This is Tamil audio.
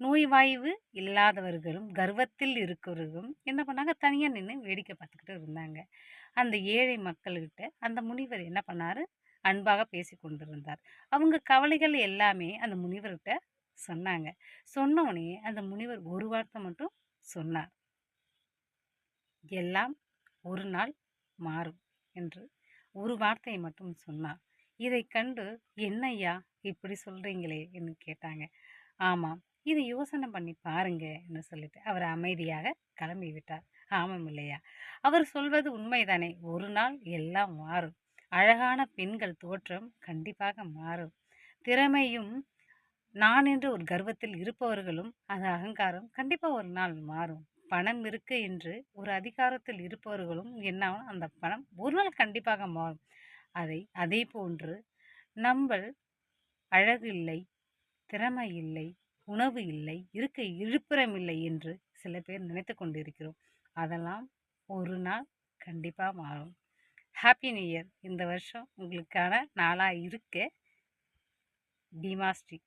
நோய்வாய்வு இல்லாதவர்களும், கர்வத்தில் இருக்கிறவர்களும் என்ன பண்ணாங்க, தனியா நின்னு வேடிக்கை பார்த்துக்கிட்டு இருந்தாங்க. அந்த ஏழை மக்கள்கிட்ட அந்த முனிவர் என்ன பண்ணாரு, அன்பாக பேசிக் கொண்டிருந்தார். அவங்க கவலைகள் எல்லாமே அந்த முனிவர்கிட்ட சொன்னாங்க. சொன்னோனே அந்த முனிவர் ஒரு வார்த்தை மட்டும் சொன்னார். "எல்லாம் ஒரு நாள் மாறும்" என்று ஒரு வார்த்தையை மட்டும் சொன்னார். இதைக் கண்டு, "என்னய்யா இப்படி சொல்றீங்களே?" என்று கேட்டாங்க. "ஆமாம், இதை யோசனை பண்ணி பாருங்க" என்று சொல்லிட்டு அவர் அமைதியாக கிளம்பி விட்டார். ஆமாம் இல்லையா? அவர் சொல்வது உண்மைதானே! ஒரு நாள் எல்லாம் மாறும். அழகான பெண்கள் தோற்றம் கண்டிப்பாக மாறும். திறமையும் நான் என்று ஒரு கர்வத்தில் இருப்பவர்களும், அது அகங்காரம் கண்டிப்பா ஒரு நாள் மாறும். பணம் இருக்கு என்று ஒரு அதிகாரத்தில் இருப்பவர்களும் என்னாகும், அந்த பணம் ஒரு நாள் கண்டிப்பாக மாறும். அதேபோன்று நம்பள் அழகு இல்லை, திறமை இல்லை, உணவு இல்லை, இருக்க இருப்பிடம் இல்லை என்று சில பேர் நினைத்துக் கொண்டிருக்கிறோம். அதெல்லாம் ஒரு நாள் கண்டிப்பா மாறும். Happy new year! இந்த வருஷம் உங்களுக்கான நாளா இருக்க. பீமாஸ்ரீ.